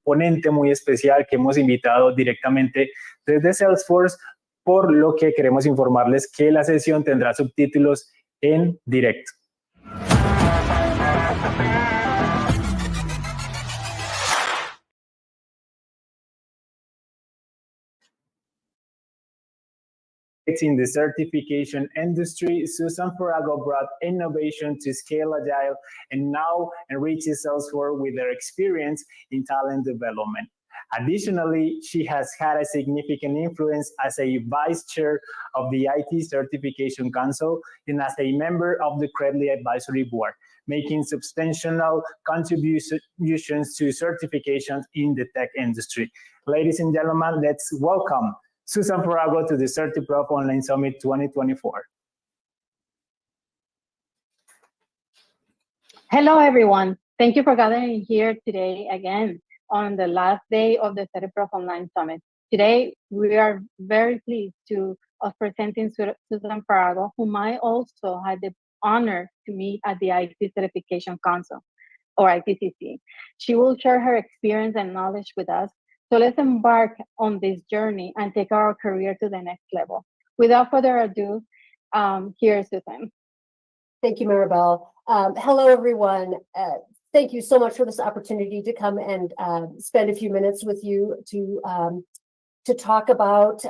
ponente muy especial que hemos invitado directamente desde Salesforce, por lo que queremos informarles que la sesión tendrá subtítulos en directo. In the certification industry, Susan Farago brought innovation to scale agile and now enriches Salesforce with her experience in talent development. Additionally, she has had a significant influence as a vice chair of the IT Certification Council and as a member of the Credly Advisory Board, making substantial contributions to certifications in the tech industry. Ladies and gentlemen, let's welcome Susan Farago to the Certiprof Online Summit 2024. Hello, everyone. Thank you for gathering here today again on the last day of the Certiprof Online Summit. Today, we are very pleased of presenting Susan Farago, whom I also had the honor to meet at the IT Certification Council, or ITCC. She will share her experience and knowledge with us. So let's embark on this journey and take our career to the next level. Without further ado, here's Susan. Thank you, Maribel. Hello, everyone. Thank you so much for this opportunity to come and spend a few minutes with you to talk about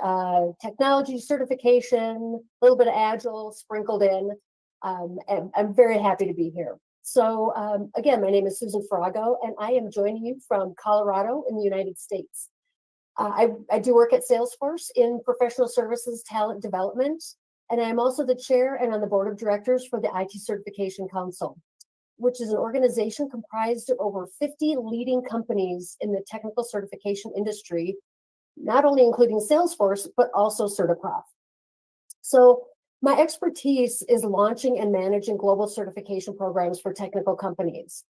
technology certification, a little bit of Agile sprinkled in. And I'm very happy to be here. So again, my name is Susan Farago, and I am joining you from Colorado in the United States. I do work at Salesforce in professional services talent development, and I'm also the chair and on the board of directors for the IT Certification Council, which is an organization comprised of over 50 leading companies in the technical certification industry, not only including Salesforce, but also Certiprof. So my expertise is launching and managing global certification programs for technical companies.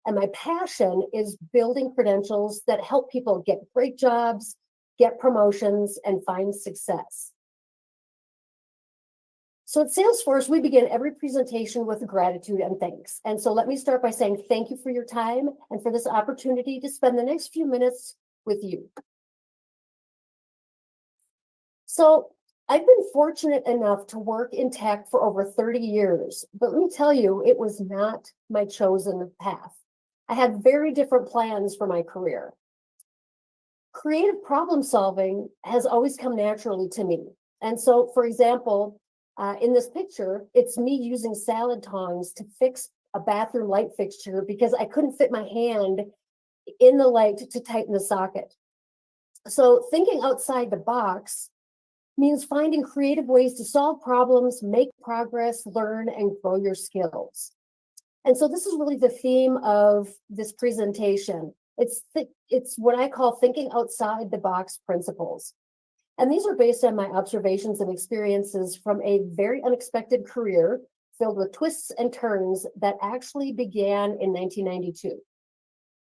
And my passion is building credentials that help people get great jobs, get promotions, and find success. So at Salesforce, we begin every presentation with gratitude and thanks. And so let me start by saying thank you for your time and for this opportunity to spend the next few minutes with you. So I've been fortunate enough to work in tech for over 30 years, but let me tell you, it was not my chosen path. I had very different plans for my career. Creative problem solving has always come naturally to me. And so, for example, in this picture, it's me using salad tongs to fix a bathroom light fixture because I couldn't fit my hand in the light to tighten the socket. So thinking outside the box means finding creative ways to solve problems, make progress, learn, and grow your skills. And so this is really the theme of this presentation. It's what I call thinking outside the box principles. And these are based on my observations and experiences from a very unexpected career filled with twists and turns that actually began in 1992.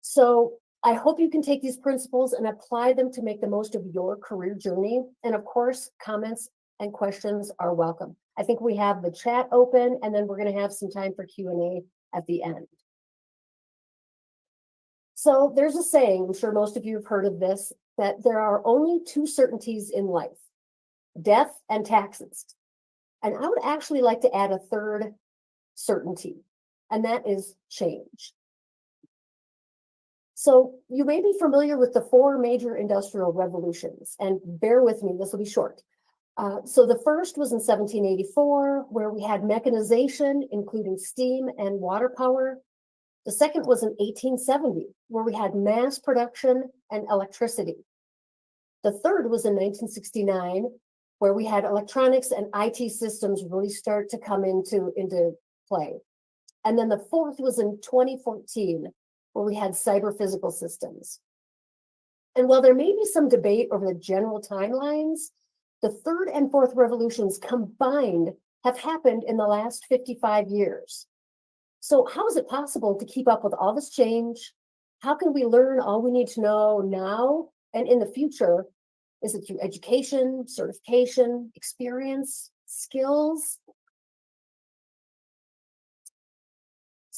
So I hope you can take these principles and apply them to make the most of your career journey. And of course, comments and questions are welcome. I think we have the chat open, and then we're going to have some time for Q&A at the end. So there's a saying, I'm sure most of you have heard of this, that there are only two certainties in life, death and taxes. And I would actually like to add a third certainty, and that is change. So you may be familiar with the 4 major industrial revolutions, and bear with me, this will be short. So the first was in 1784, where we had mechanization, including steam and water power. The second was in 1870, where we had mass production and electricity. The third was in 1969, where we had electronics and IT systems really start to come into play. And then the fourth was in 2014, where we had cyber physical systems. And while there may be some debate over the general timelines, the third and fourth revolutions combined have happened in the last 55 years. So how is it possible to keep up with all this change? How can we learn all we need to know now and in the future? Is it through education, certification, experience, skills?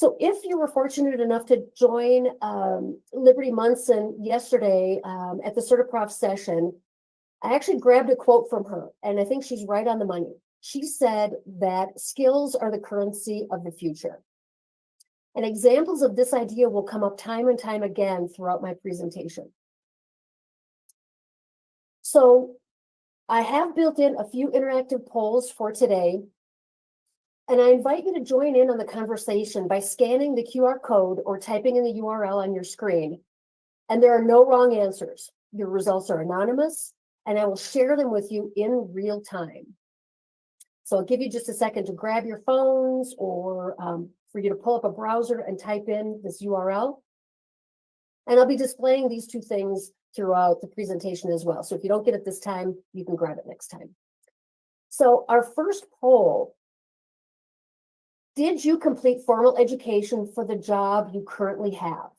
So if you were fortunate enough to join Liberty Munson yesterday at the Certiprof session, I actually grabbed a quote from her, and I think she's right on the money. She said that skills are the currency of the future. And examples of this idea will come up time and time again throughout my presentation. So I have built in a few interactive polls for today, and I invite you to join in on the conversation by scanning the QR code or typing in the URL on your screen. And there are no wrong answers. Your results are anonymous, and I will share them with you in real time. So I'll give you just a second to grab your phones or for you to pull up a browser and type in this URL. And I'll be displaying these two things throughout the presentation as well. So if you don't get it this time, you can grab it next time. So our first poll: did you complete formal education for the job you currently have?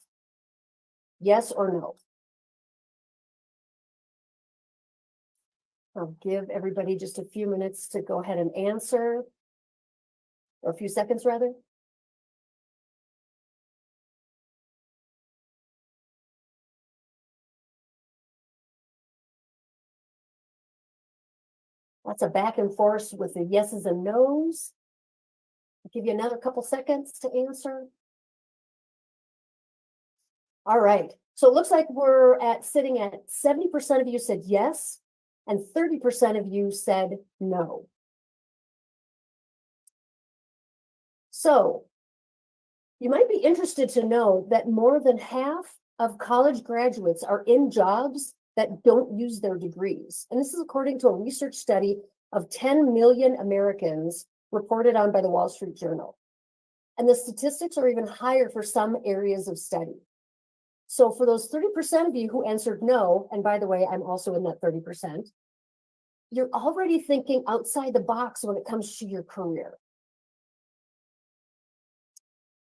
Yes or no? I'll give everybody just a few minutes to go ahead and answer, or a few seconds rather. Lots of back and forth with the yeses and nos. I'll give you another couple seconds to answer. All right, so it looks like we're sitting at 70% of you said yes, and 30% of you said no. So you might be interested to know that more than half of college graduates are in jobs that don't use their degrees. And this is according to a research study of 10 million Americans reported on by the Wall Street Journal. And the statistics are even higher for some areas of study. So for those 30% of you who answered no, and by the way, I'm also in that 30%, you're already thinking outside the box when it comes to your career.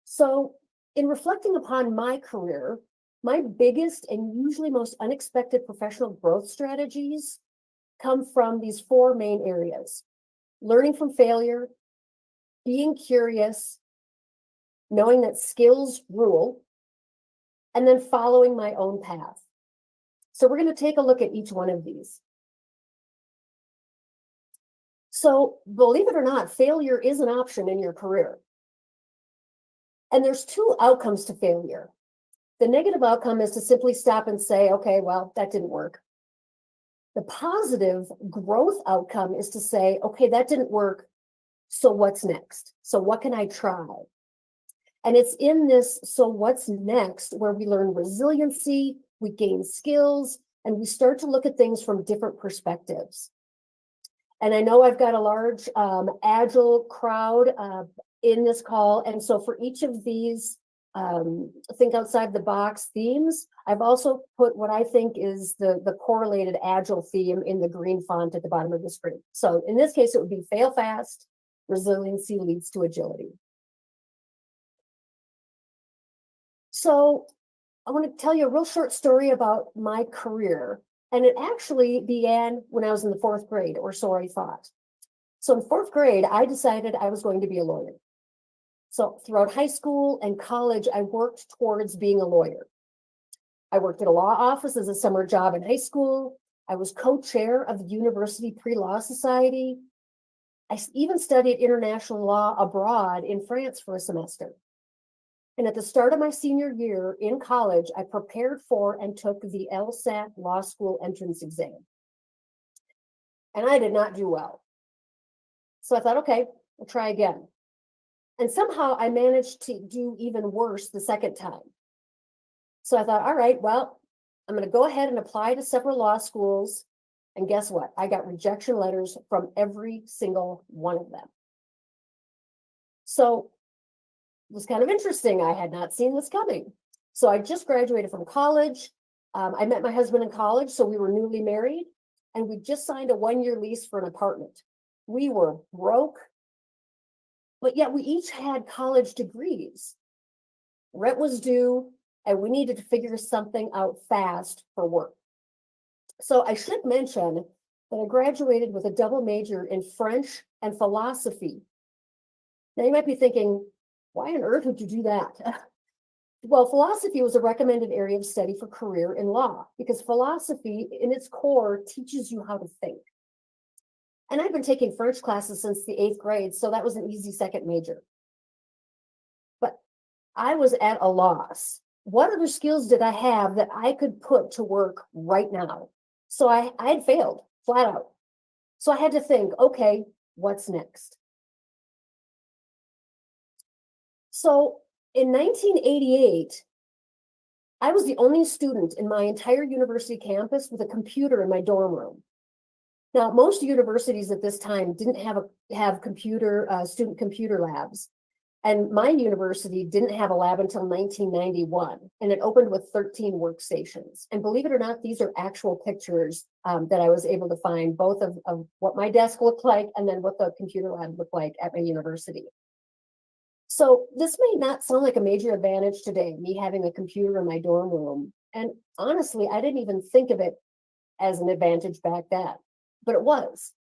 So in reflecting upon my career, my biggest and usually most unexpected professional growth strategies come from these four main areas: learning from failure, being curious, knowing that skills rule, and then following my own path. So we're going to take a look at each one of these. So believe it or not, failure is an option in your career. And there's two outcomes to failure. The negative outcome is to simply stop and say, okay, well, that didn't work. The positive growth outcome is to say, okay, that didn't work, so what's next? So what can I try? And it's in this so what's next where we learn resiliency, we gain skills, and we start to look at things from different perspectives. And I know I've got a large agile crowd in this call. And so for each of these think outside the box themes, I've also put what I think is the correlated agile theme in the green font at the bottom of the screen. So in this case, it would be fail fast, resiliency leads to agility. So I want to tell you a real short story about my career. And it actually began when I was in the 4th grade, or so I thought. So in 4th grade, I decided I was going to be a lawyer. So throughout high school and college, I worked towards being a lawyer. I worked at a law office as a summer job in high school. I was co-chair of the University Pre-Law Society. I even studied international law abroad in France for a semester. And at the start of my senior year in college, I prepared for and took the LSAT law school entrance exam. And I did not do well. So I thought, okay, I'll try again. And somehow I managed to do even worse the second time. So I thought, all right, well, I'm going to go ahead and apply to several law schools. And guess what? I got rejection letters from every single one of them. So it was kind of interesting. I had not seen this coming. So I just graduated from college. I met my husband in college, so we were newly married, and we just signed a 1-year lease for an apartment. We were broke, but yet we each had college degrees. Rent was due, and we needed to figure something out fast for work. So I should mention that I graduated with a double major in French and philosophy. Now you might be thinking, Why on earth would you do that? Well, philosophy was a recommended area of study for career in law because philosophy in its core teaches you how to think. And I've been taking French classes since the 8th grade, so that was an easy second major. But I was at a loss. What other skills did I have that I could put to work right now? So I had failed flat out. So I had to think, okay, what's next? So in 1988, I was the only student in my entire university campus with a computer in my dorm room. Now, most universities at this time didn't have student computer labs. And my university didn't have a lab until 1991, and it opened with 13 workstations. And believe it or not, these are actual pictures that I was able to find, both of what my desk looked like and then what the computer lab looked like at my university. So this may not sound like a major advantage today, me having a computer in my dorm room. And honestly, I didn't even think of it as an advantage back then, but it was.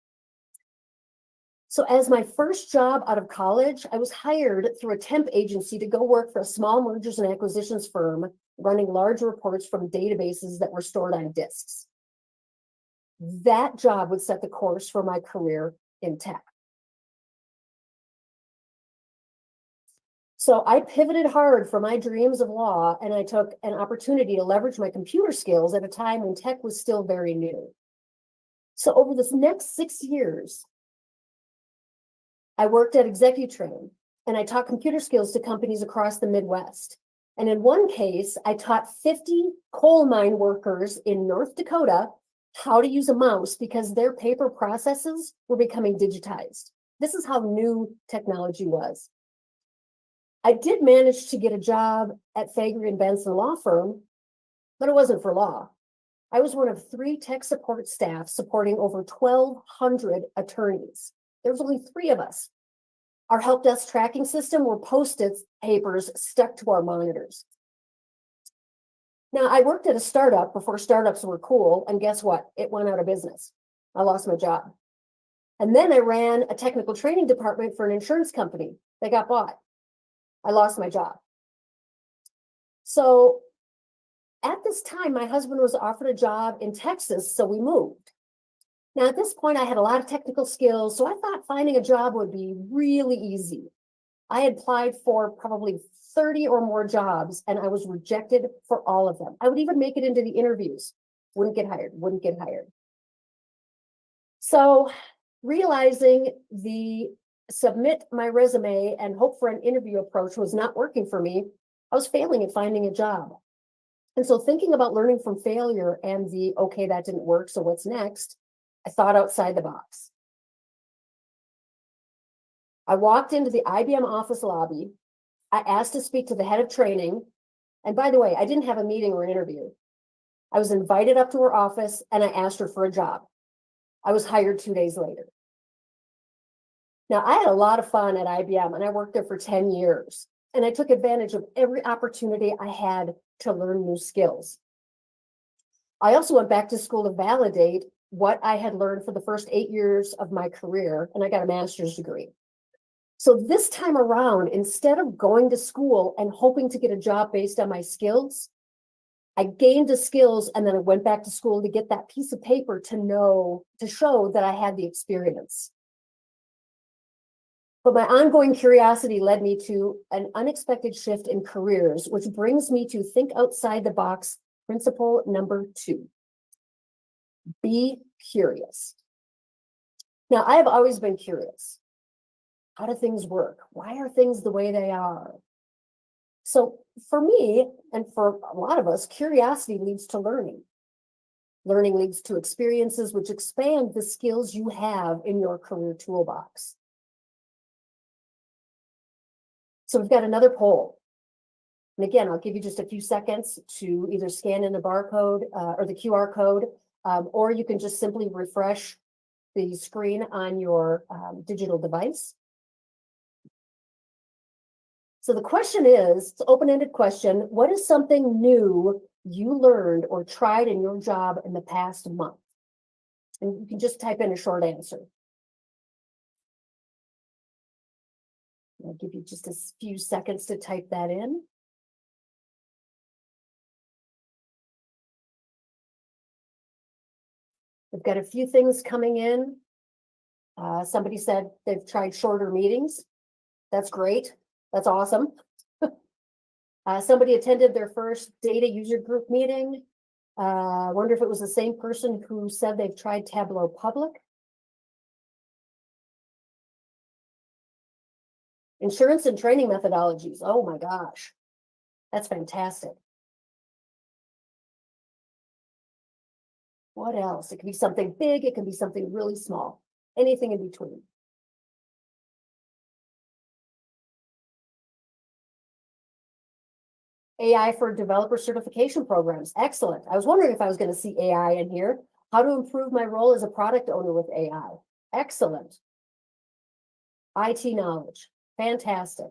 So as my first job out of college, I was hired through a temp agency to go work for a small mergers and acquisitions firm running large reports from databases that were stored on disks. That job would set the course for my career in tech. So I pivoted hard from my dreams of law, and I took an opportunity to leverage my computer skills at a time when tech was still very new. So over this next 6 years, I worked at ExecuTrain, and I taught computer skills to companies across the Midwest. And in one case, I taught 50 coal mine workers in North Dakota how to use a mouse because their paper processes were becoming digitized. This is how new technology was. I did manage to get a job at Faegre and Benson law firm, but it wasn't for law. I was one of 3 tech support staff supporting over 1,200 attorneys. There was only 3 of us. Our help desk tracking system were Post-it papers stuck to our monitors. Now, I worked at a startup before startups were cool, and guess what? It went out of business. I lost my job. And then I ran a technical training department for an insurance company. They got bought. I lost my job. So at this time, my husband was offered a job in Texas, so we moved. Now, at this point, I had a lot of technical skills, so I thought finding a job would be really easy. I had applied for probably 30 or more jobs, and I was rejected for all of them. I would even make it into the interviews. Wouldn't get hired. So realizing the submit my resume and hope for an interview approach was not working for me, I was failing at finding a job. And so thinking about learning from failure and okay, that didn't work, so what's next? I thought outside the box. I walked into the IBM office lobby. I asked to speak to the head of training. And by the way, I didn't have a meeting or an interview. I was invited up to her office and I asked her for a job. I was hired 2 days later. Now, I had a lot of fun at IBM and I worked there for 10 years. And I took advantage of every opportunity I had to learn new skills. I also went back to school to validate what I had learned for the first 8 years of my career, and I got a master's degree. So this time around, instead of going to school and hoping to get a job based on my skills, I gained the skills and then I went back to school to get that piece of paper to show that I had the experience. But my ongoing curiosity led me to an unexpected shift in careers, which brings me to think outside the box principle number 2. Be curious. Now, I have always been curious. How do things work? Why are things the way they are? So for me, and for a lot of us, curiosity leads to learning. Learning leads to experiences which expand the skills you have in your career toolbox. So we've got another poll. And again, I'll give you just a few seconds to either scan in the barcode or the QR code, or you can just simply refresh the screen on your digital device. So the question is, it's an open-ended question, what is something new you learned or tried in your job in the past month? And you can just type in a short answer. I'll give you just a few seconds to type that in. We've got a few things coming in. Somebody said they've tried shorter meetings. That's great. That's awesome. Somebody attended their first data user group meeting. I wonder if it was the same person who said they've tried Tableau Public. Insurance and training methodologies. Oh my gosh, that's fantastic. What else? It can be something big, it can be something really small, anything in between. AI for developer certification programs. Excellent. I was wondering if I was going to see AI in here. How to improve my role as a product owner with AI. Excellent. IT knowledge. Fantastic.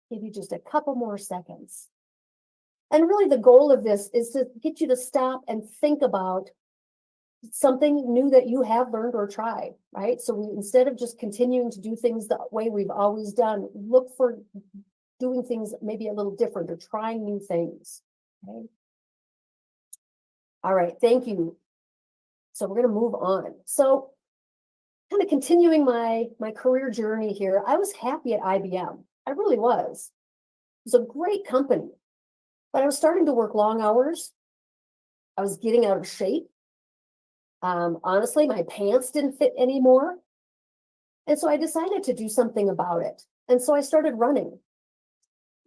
Give you just a couple more seconds. And really the goal of this is to get you to stop and think about something new that you have learned or tried, right? So instead of just continuing to do things the way we've always done, look for doing things maybe a little different or trying new things, okay? All right, thank you. So we're going to move on. So kind of continuing my career journey here, I was happy at IBM. I really was. It was a great company, but I was starting to work long hours. I was getting out of shape. Honestly, my pants didn't fit anymore. And so I decided to do something about it. And so I started running.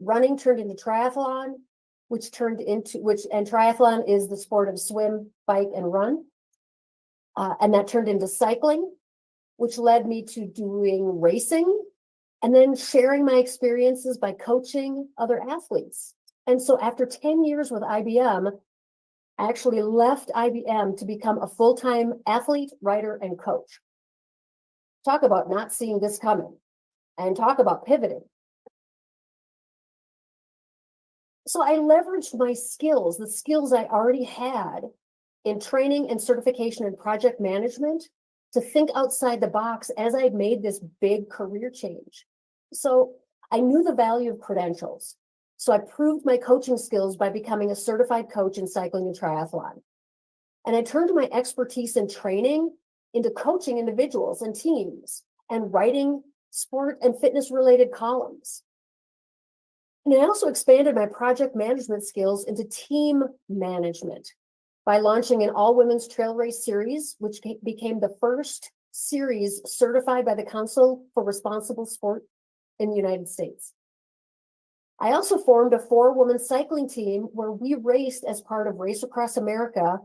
Running turned into triathlon, and triathlon is the sport of swim, bike, and run. And that turned into cycling, which led me to doing racing and then sharing my experiences by coaching other athletes. And so after 10 years with IBM, I actually left IBM to become a full-time athlete, writer, and coach. Talk about not seeing this coming and talk about pivoting. So I leveraged my skills, the skills I already had in training and certification and project management to think outside the box as I made this big career change. So I knew the value of credentials. So I proved my coaching skills by becoming a certified coach in cycling and triathlon. And I turned my expertise in training into coaching individuals and teams and writing sport and fitness related columns. And I also expanded my project management skills into team management by launching an all-women's trail race series, which became the first series certified by the Council for Responsible Sport in the United States. I also formed a 4-woman cycling team where we raced as part of Race Across America,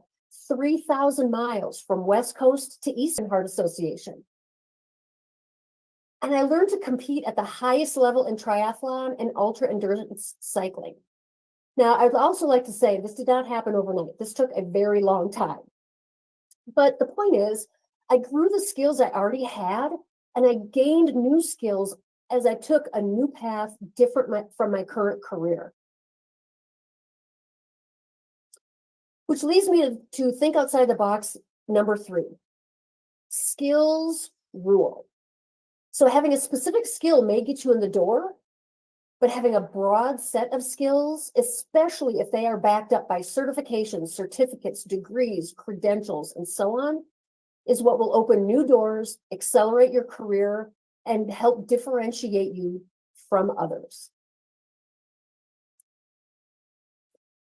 3,000 miles from West Coast to Eastern Heart Association. And I learned to compete at the highest level in triathlon and ultra endurance cycling. Now, I'd also like to say this did not happen overnight. This took a very long time. But the point is, I grew the skills I already had, and I gained new skills as I took a new path different from my current career. Which leads me to think outside the box, number 3. Skills rule. So having a specific skill may get you in the door, but having a broad set of skills, especially if they are backed up by certifications, certificates, degrees, credentials, and so on, is what will open new doors, accelerate your career, and help differentiate you from others.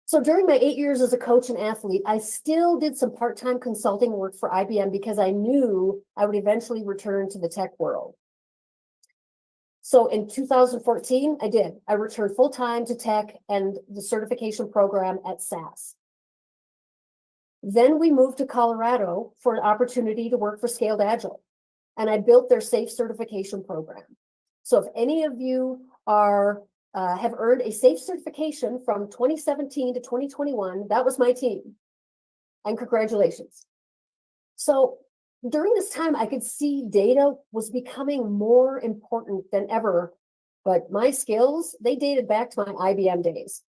So during my 8 years as a coach and athlete, I still did some part-time consulting work for IBM because I knew I would eventually return to the tech world. So in 2014, I did. I returned full-time to tech and the certification program at SAS. Then we moved to Colorado for an opportunity to work for Scaled Agile, and I built their SAFE certification program. So if any of you have earned a SAFE certification from 2017 to 2021, that was my team. And congratulations. So during this time, I could see data was becoming more important than ever, but my skills, they dated back to my IBM days.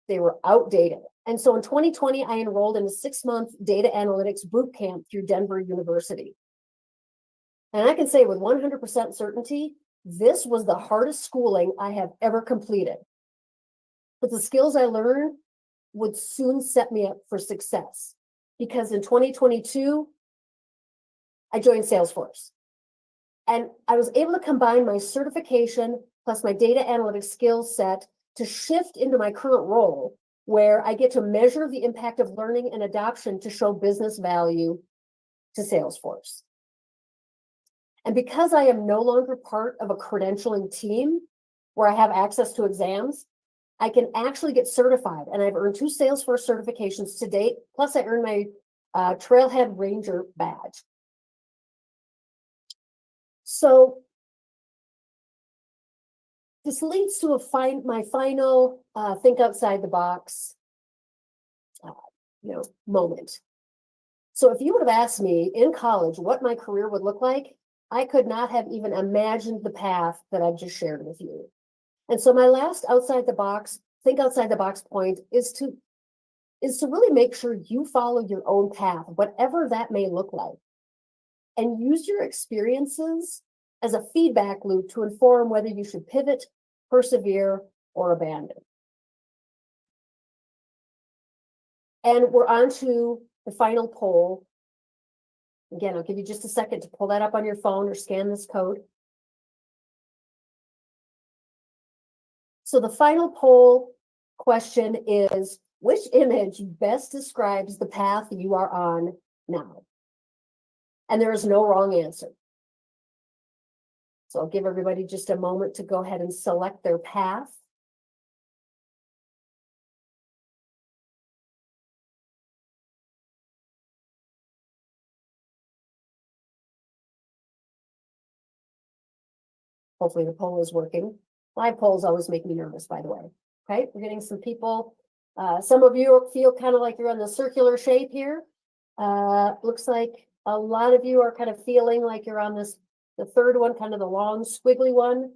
They were outdated. And so in 2020, I enrolled in a 6-month data analytics boot camp through Denver University. And I can say with 100% certainty, this was the hardest schooling I have ever completed. But the skills I learned would soon set me up for success, because in 2022, I joined Salesforce. And I was able to combine my certification plus my data analytics skill set to shift into my current role, where I get to measure the impact of learning and adoption to show business value to Salesforce. And because I am no longer part of a credentialing team where I have access to exams, I can actually get certified. And I've earned 2 Salesforce certifications to date, plus I earned my Trailhead Ranger badge. So this leads to my final think outside the box moment. So if you would have asked me in college what my career would look like, I could not have even imagined the path that I've just shared with you. And so my last think outside the box point is to really make sure you follow your own path, whatever that may look like, and use your experiences as a feedback loop to inform whether you should pivot, persevere, or abandon. And we're on to the final poll. Again, I'll give you just a second to pull that up on your phone or scan this code. So the final poll question is, which image best describes the path you are on now? And there is no wrong answer. So I'll give everybody just a moment to go ahead and select their path. Hopefully the poll is working. Live polls always make me nervous, by the way. Okay, we're getting some people. Some of you feel kind of like you're on the circular shape here. Looks like a lot of you are kind of feeling like you're on the third one, kind of the long squiggly one.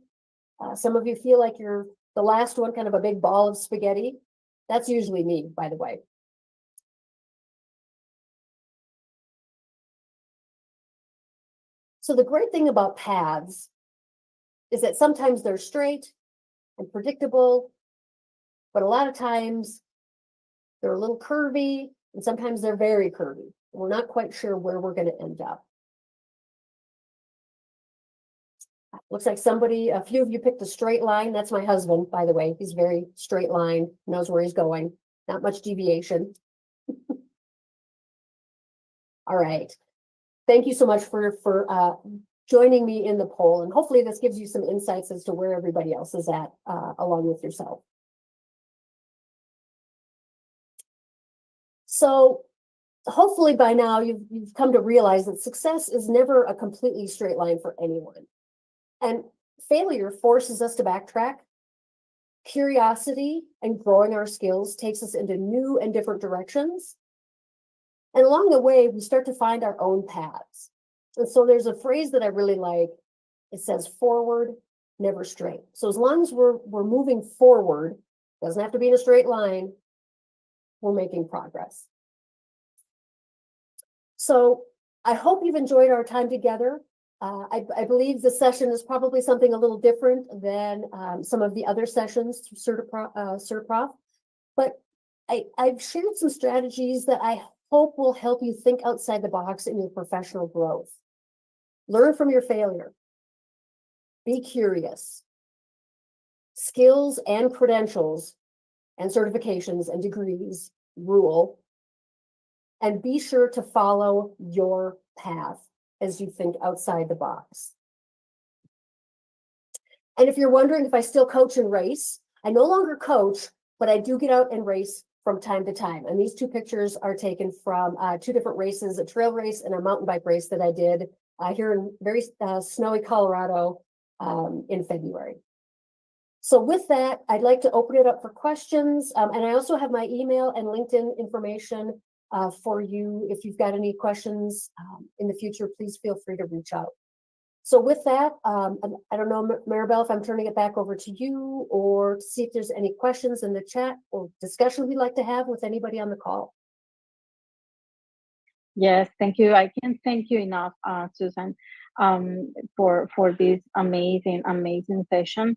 Some of you feel like you're the last one, kind of a big ball of spaghetti. That's usually me, by the way. So the great thing about paths is that sometimes they're straight and predictable, but a lot of times they're a little curvy, and sometimes they're very curvy. We're not quite sure where we're going to end up. Looks like a few of you picked a straight line. That's my husband, by the way. He's very straight line, knows where he's going, not much deviation. All right. Thank you so much for joining me in the poll. And hopefully this gives you some insights as to where everybody else is at, along with yourself. So hopefully by now you've come to realize that success is never a completely straight line for anyone. And failure forces us to backtrack. Curiosity and growing our skills takes us into new and different directions. And along the way, we start to find our own paths. And so there's a phrase that I really like. It says forward, never straight. So as long as we're moving forward, doesn't have to be in a straight line, we're making progress. So I hope you've enjoyed our time together. I believe the session is probably something a little different than some of the other sessions through Certiprof, but I've shared some strategies that I hope will help you think outside the box in your professional growth. Learn from your failure. Be curious. Skills and credentials and certifications and degrees rule. And be sure to follow your path as you think outside the box. And if you're wondering if I still coach and race, I no longer coach, but I do get out and race from time to time. And these two pictures are taken from 2 different races, a trail race and a mountain bike race that I did here in very snowy Colorado in February. So with that, I'd like to open it up for questions. And I also have my email and LinkedIn information for you. If you've got any questions in the future, please feel free to reach out. So with that, I don't know, Maribel, if I'm turning it back over to you or to see if there's any questions in the chat or discussion we'd like to have with anybody on the call. Yes, thank you. I can't thank you enough, Susan, for this amazing session.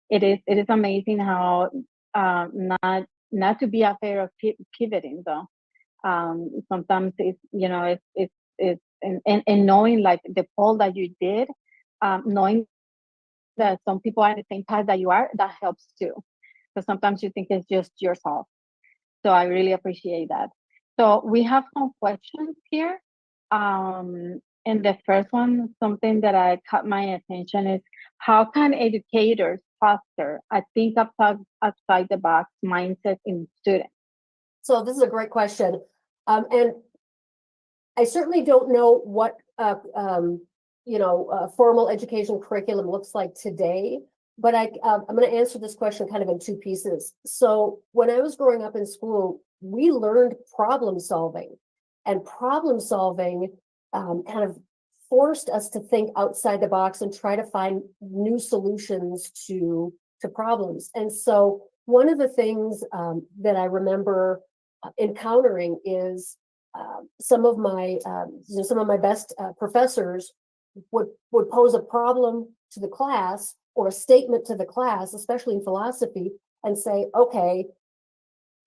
It is amazing how not to be afraid of pivoting though. Sometimes it's, you know, it's and knowing like the poll that you did, knowing that some people are in the same path that you are, that helps too. Because sometimes you think it's just yourself. So I really appreciate that. So we have some questions here. And the first one, something that I caught my attention is, how can educators foster a think outside the box mindset in students? So this is a great question. And I certainly don't know what formal education curriculum looks like today, but I'm going to answer this question kind of in two pieces. So when I was growing up in school, we learned problem solving, and problem solving kind of forced us to think outside the box and try to find new solutions to problems. And so one of the things that I remember encountering is some of my best professors would pose a problem to the class or a statement to the class, especially in philosophy, and say, okay,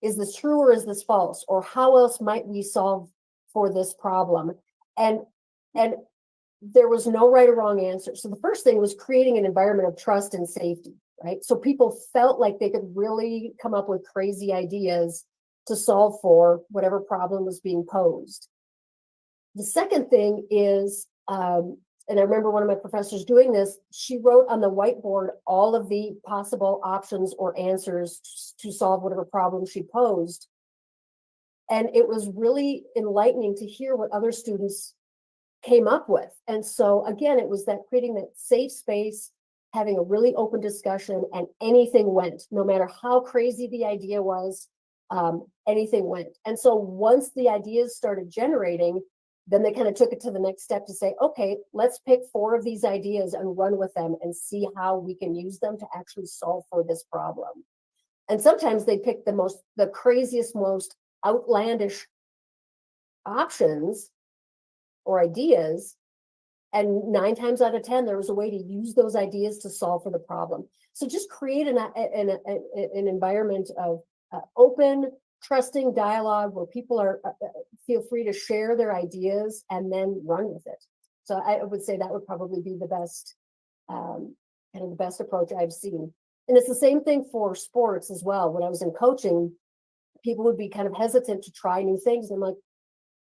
is this true or is this false? Or how else might we solve for this problem? And there was no right or wrong answer. So the first thing was creating an environment of trust and safety, right? So people felt like they could really come up with crazy ideas to solve for whatever problem was being posed. The second thing is, and I remember one of my professors doing this, she wrote on the whiteboard all of the possible options or answers to solve whatever problem she posed. And it was really enlightening to hear what other students came up with. And so again, it was that creating that safe space, having a really open discussion, and anything went, no matter how crazy the idea was, anything went. And so once the ideas started generating, then they kind of took it to the next step to say, okay, let's pick 4 of these ideas and run with them and see how we can use them to actually solve for this problem. And sometimes they pick the craziest, most outlandish options or ideas, and 9 times out of 10, there was a way to use those ideas to solve for the problem. So just create an environment of open, trusting dialogue where people feel free to share their ideas and then run with it. So I would say that would probably be the best, kind of the best approach I've seen. And it's the same thing for sports as well. When I was in coaching, people would be kind of hesitant to try new things. I'm like,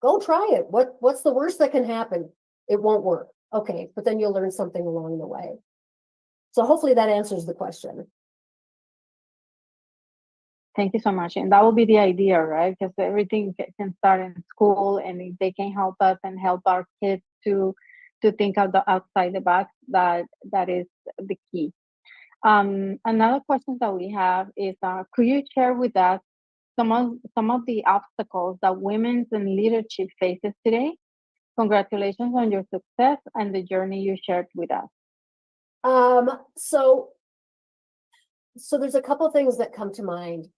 go try it. What's the worst that can happen? It won't work. Okay, but then you'll learn something along the way. So hopefully that answers the question. Thank you so much. And that will be the idea, right? Because everything can start in school, and if they can help us and help our kids to think outside the box, that is the key. Another question that we have is, could you share with us some of the obstacles that women in leadership faces today? Congratulations on your success and the journey you shared with us. So there's a couple of things that come to mind.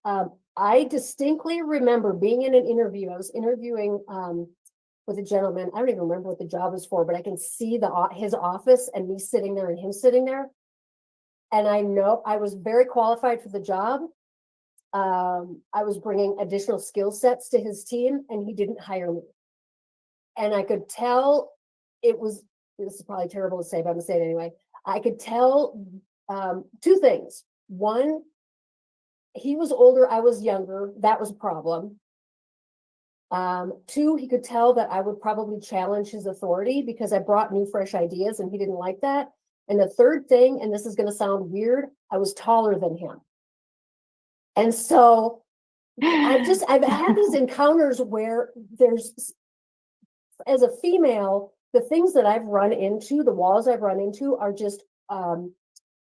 I distinctly remember being in an interview. I was interviewing with a gentleman. I don't even remember what the job was for, but I can see his office and me sitting there and him sitting there. And I know I was very qualified for the job. I was bringing additional skill sets to his team, and he didn't hire me. And I could tell this is probably terrible to say, but I'm gonna say it anyway. I could tell 2 things. One, he was older, I was younger. That was a problem. 2, he could tell that I would probably challenge his authority because I brought new, fresh ideas, and he didn't like that. And the third thing, and this is going to sound weird, I was taller than him. And so I've had these encounters where as a female, the things that I've run into, the walls I've run into are just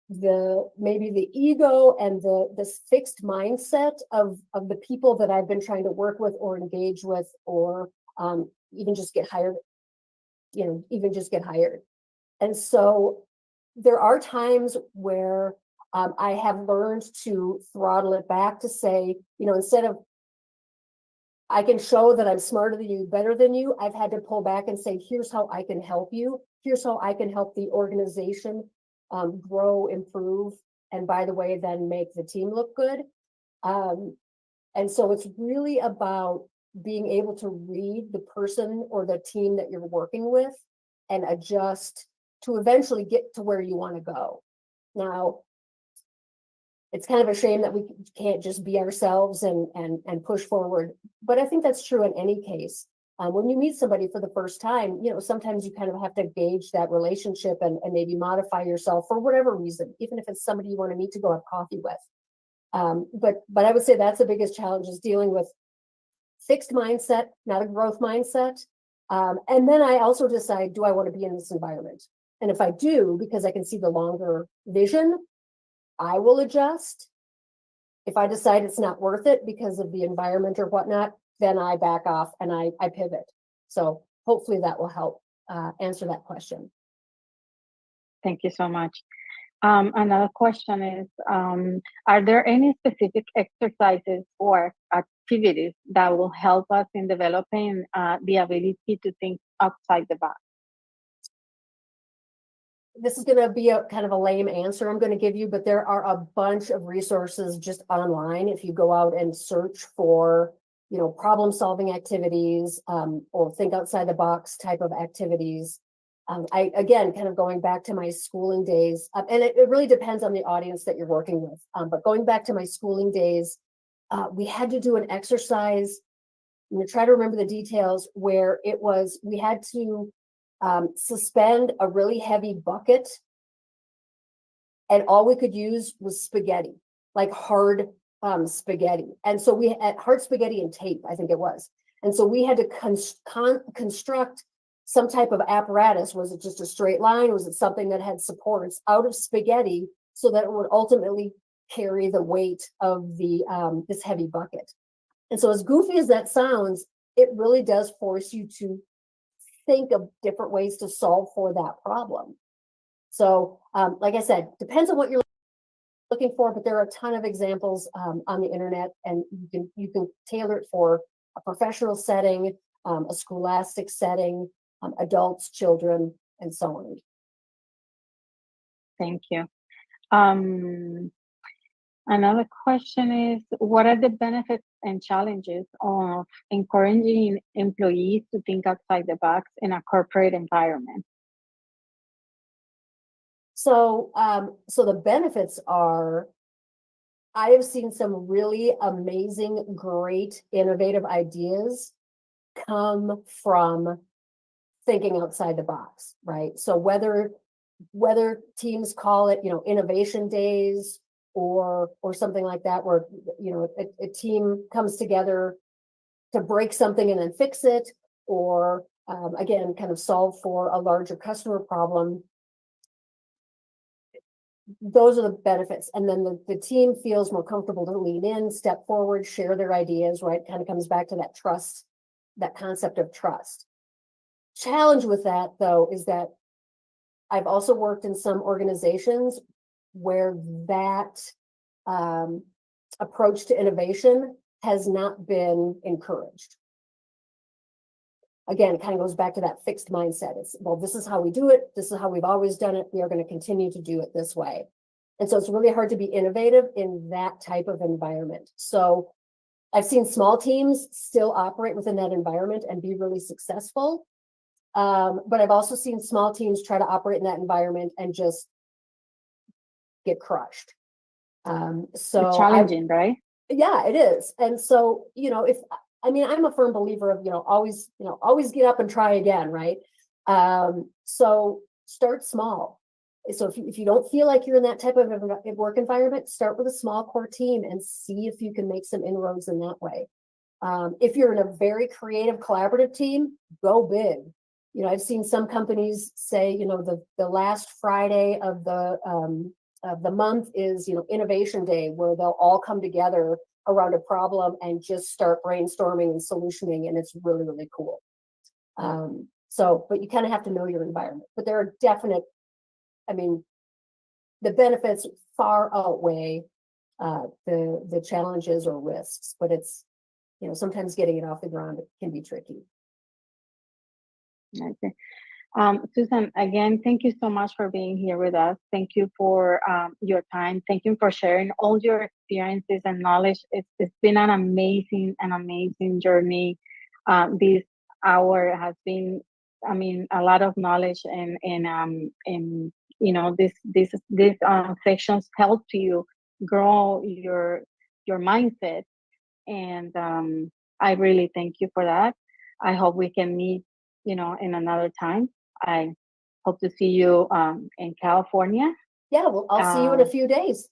maybe the ego and this fixed mindset of the people that I've been trying to work with or engage with, or even just get hired, And so there are times where I have learned to throttle it back to say, instead of, I can show that I'm smarter than you, better than you, I've had to pull back and say, here's how I can help you. Here's how I can help the organization grow, improve, and by the way, then make the team look good. And so it's really about being able to read the person or the team that you're working with and adjust to eventually get to where you want to go. Now, it's kind of a shame that we can't just be ourselves and push forward. But I think that's true in any case. When you meet somebody for the first time, sometimes you kind of have to gauge that relationship and maybe modify yourself for whatever reason, even if it's somebody you want to meet to go have coffee with. But I would say that's the biggest challenge, is dealing with fixed mindset, not a growth mindset. And then I also decide, do I want to be in this environment? And if I do, because I can see the longer vision, I will adjust. If I decide it's not worth it because of the environment or whatnot, then I back off and I pivot. So hopefully that will help answer that question. Thank you so much. Another question is, are there any specific exercises or activities that will help us in developing the ability to think outside the box? This is going to be a kind of a lame answer I'm going to give you, but there are a bunch of resources just online. If you go out and search for, problem solving activities or think outside the box type of activities. Again, kind of going back to my schooling days, and it really depends on the audience that you're working with. But going back to my schooling days, we had to do an exercise. I'm going to try to remember the details, where we had to suspend a really heavy bucket, and all we could use was spaghetti, like hard spaghetti. And so we had hard spaghetti and tape, I think it was. And so we had to construct some type of apparatus. Was it just a straight line? Was it something that had supports out of spaghetti so that it would ultimately carry the weight of the this heavy bucket? And so, as goofy as that sounds, it really does force you to think of different ways to solve for that problem. So, like I said, depends on what you're looking for, but there are a ton of examples on the internet, and you can tailor it for a professional setting, a scholastic setting, adults, children, and so on. Thank you. Another question is, what are the benefits and challenges of encouraging employees to think outside the box in a corporate environment? So, so the benefits are, I have seen some really amazing, great, innovative ideas come from thinking outside the box, right? So whether teams call it, innovation days or something like that, where a team comes together to break something and then fix it, or again, kind of solve for a larger customer problem. Those are the benefits. And then the team feels more comfortable to lean in, step forward, share their ideas, right? Kind of comes back to that trust, that concept of trust. Challenge with that, though, is that I've also worked in some organizations where that approach to innovation has not been encouraged. Again, it kind of goes back to that fixed mindset. It's, well, this is how we do it. This is how we've always done it. We are going to continue to do it this way. And so it's really hard to be innovative in that type of environment. So I've seen small teams still operate within that environment and be really successful. But I've also seen small teams try to operate in that environment and just get crushed. So it's challenging, right? Yeah, it is. And so, I'm a firm believer of, always get up and try again, right? So start small. So if you don't feel like you're in that type of work environment, start with a small core team and see if you can make some inroads in that way. If you're in a very creative, collaborative team, go big. I've seen some companies say, the last Friday of the month is, innovation day, where they'll all come together around a problem and just start brainstorming and solutioning, and it's really, really cool. So, but you kind of have to know your environment. But there are definite, I mean, the benefits far outweigh the challenges or risks, but it's, sometimes getting it off the ground can be tricky. Okay. Susan, again, thank you so much for being here with us. Thank you for your time. Thank you for sharing all your experiences and knowledge. It's been an amazing journey. This hour has been, a lot of knowledge and these sections help you grow your mindset. And I really thank you for that. I hope we can meet, in another time. I hope to see you in California. Yeah, well, I'll see you in a few days.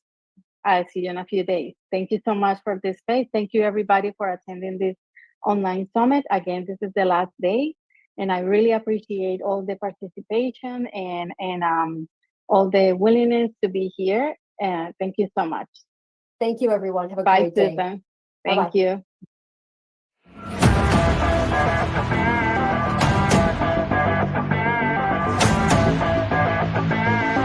I'll see you in a few days. Thank you so much for this space. Thank you, everybody, for attending this online summit. Again, this is the last day, and I really appreciate all the participation and all the willingness to be here. Thank you so much. Thank you, everyone. Have a Bye, great day. Susan. Bye-bye. Thank you.